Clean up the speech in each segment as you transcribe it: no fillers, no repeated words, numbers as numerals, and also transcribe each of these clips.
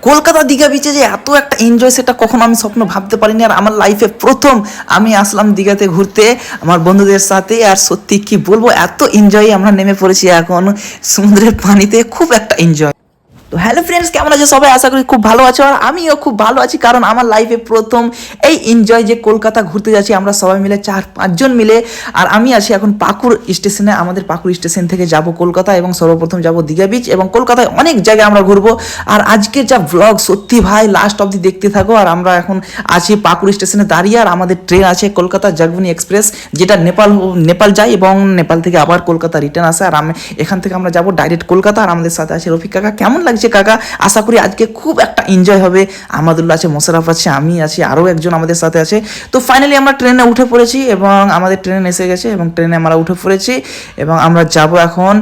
কলকাতা দীঘা বিচে যে এত একটা এনজয় সেটা কখনো আমি স্বপ্ন ভাবতে পারিনি। আর আমার লাইফে প্রথম আমি আসলাম দীঘাতে ঘুরতে আমার বন্ধুদের সাথে। আর সত্যি কি বলবো, এত এনজয় আমরা নেমে পড়েছি এখন সমুদ্রের পানিতে, খুব একটা এনজয়। তো হ্যালো ফ্রেন্ডস, কেমন আছে সবাই? আশা করি খুব ভালো আছো। আর আমিও খুব ভালো আছি, কারণ আমার লাইফে প্রথম এই এনজয় যে কলকাতা ঘুরতে যাচ্ছি আমরা সবাই মিলে, 4-5 জন মিলে। আর আমি আছি এখন পাকুড় স্টেশনে। আমাদের পাকুড় স্টেশন থেকে যাব কলকাতা, এবং সর্বপ্রথম যাব দীঘা বিচ, এবং কলকাতায় অনেক জায়গায় আমরা ঘুরবো। আর আজকের যা ব্লগ, সত্যি ভাই লাস্ট অবধি দেখতে থাকো। আর আমরা এখন আছি পাকুড় স্টেশনে দাঁড়িয়ে, আর আমাদের ট্রেন আছে কলকাতা জাগবনি এক্সপ্রেস, যেটা নেপাল যায় এবং নেপাল থেকে আবার কলকাতা রিটার্ন আসে। আর আমি এখান থেকে আমরা যাব ডাইরেক্ট কলকাতা। আর আমাদের সাথে আছে রফিক কাকা। কেমন লাগছে কাকা? আশা করি আজকে খুব একটা এনজয় হবে। আমাদুল্লাহ আছে, মোশারফ আছে, আমি আছি, আরও একজন আমাদের সাথে আছে। তো ফাইনালি আমরা ট্রেনে উঠে পড়েছি, এবং আমাদের ট্রেন এসে গেছে, এবং ট্রেনে আমরা উঠে পড়েছি, এবং আমরা যাব এখন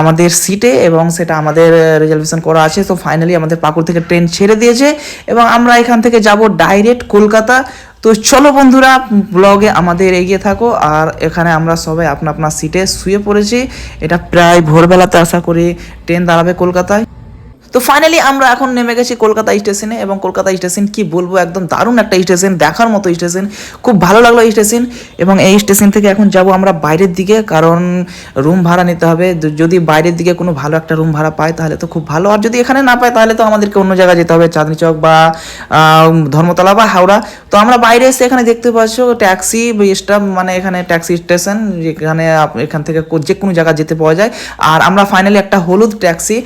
আমাদের সিটে, এবং সেটা আমাদের রিজার্ভেশন করা আছে। তো ফাইনালি আমাদের পাকুড় থেকে ট্রেন ছেড়ে দিয়েছে, এবং আমরা এখান থেকে যাব ডাইরেক্ট কলকাতা। তো চলো বন্ধুরা, ব্লগে আমাদের এগিয়ে থাকো। আর এখানে আমরা সবাই আপনা আপনার সিটে শুয়ে পড়েছি। এটা প্রায় ভোরবেলাতে আশা করি ট্রেন দাঁড়াবে কলকাতায়। তো ফাইনালি আমরা এখন নেমে গেছি কলকাতা স্টেশনে, এবং কলকাতা স্টেশন কি বলবো, একদম দারুণ একটা স্টেশন, দেখার মতো স্টেশন, খুব ভালো লাগলো এই স্টেশন। এবং এই স্টেশন থেকে এখন যাব আমরা বাইরের দিকে, কারণ রুম ভাড়া নিতে হবে। যদি বাইরের দিকে কোনো ভালো একটা রুম ভাড়া পাই তাহলে তো খুব ভালো, আর যদি এখানে না পাই তাহলে তো আমাদেরকে অন্য জায়গায় যেতে হবে, চাঁদনি চক বা ধর্মতলা বা হাওড়া। তো আমরা বাইরে এসে এখানে দেখতে পাচ্ছ ট্যাক্সি স্টাফ, মানে এখানে ট্যাক্সি স্টেশন, যেখানে এখান থেকে যে কোনো জায়গা যেতে পাওয়া যায়। আর আমরা ফাইনালি একটা হলুদ ট্যাক্সি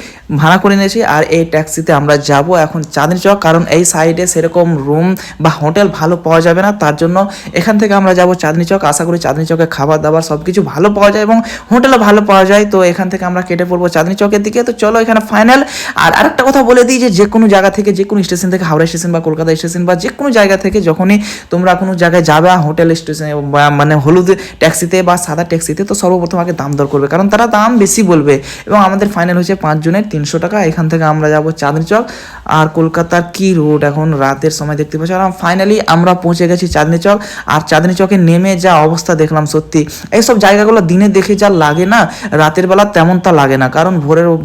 ভাড়া করে নিয়েছি, আর এই ট্যাক্সিতে আমরা যাব এখন চাঁদনি চক, কারণ এই সাইডে সেরকম রুম বা হোটেল ভালো পাওয়া যাবে না। তার জন্য এখান থেকে আমরা যাব চাঁদনি চক। আশা করি চাঁদনি চকে খাবার দাবার সব কিছু ভালো পাওয়া যায়, এবং হোটেলও ভালো পাওয়া যায়। তো এখান থেকে আমরা কেটে পড়বো চাঁদনি চকের দিকে। তো চলো এখানে ফাইনাল। আর আরেকটা কথা বলে দিই, যে কোনো জায়গা থেকে, যে কোনো স্টেশন থেকে, হাওড়া স্টেশন বা কলকাতা স্টেশন বা যে কোনো জায়গা থেকে যখনই তোমরা কোনো জায়গায় যাবে হোটেল স্টেশনে, মানে হলুদ ট্যাক্সিতে বা সাদা ট্যাক্সিতে, তো সর্বপ্রথম আগে দাম দর করবে, কারণ তারা দাম বেশি বলবে। এবং আমাদের ফাইনাল হয়েছে 5 জনের 300 টাকা। এখান থেকে আমরা যাব চাঁদনি চক। আর কলকাতার কি রোড এখন রাতের সময় দেখতে পাচ্ছি। আর ফাইনালি আমরা পৌঁছে গেছি চাঁদনি চক। আর চাঁদনি চকে নেমে যা অবস্থা দেখলাম, সত্যি এইসব জায়গাগুলো দিনে দেখে যা লাগে না, রাতের বেলা তেমন তা লাগে না। কারণ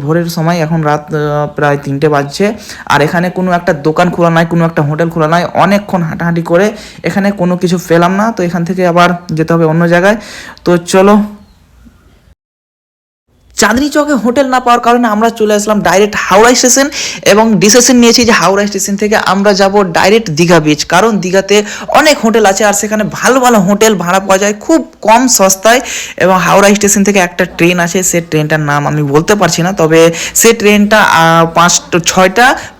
ভোরের সময়, এখন রাত প্রায় 3টে বাজছে, আর এখানে কোনো একটা দোকান খোলা নাই, কোনো একটা হোটেল খোলা নাই। অনেকক্ষণ হাঁটাহাঁটি করে এখানে কোনো কিছু পেলাম না। তো এখান থেকে আবার যেতে হবে অন্য জায়গায়। তো চলো, চাঁদনি চকে হোটেল না পাওয়ার কারণে আমরা চলে আসলাম ডাইরেক্ট হাওড়া স্টেশন, এবং ডিসিশন নিয়েছি যে হাওড়া স্টেশন থেকে আমরা যাব ডাইরেক্ট দীঘা বিচ, কারণ দীঘাতে অনেক হোটেল আছে, আর সেখানে ভালো ভালো হোটেল ভাড়া পাওয়া যায় খুব কম সস্তায়। এবং হাওড়া স্টেশন থেকে একটা ট্রেন আছে, সে ট্রেনটার নাম আমি বলতে পারছি না, তবে সে ট্রেনটা 5-6টা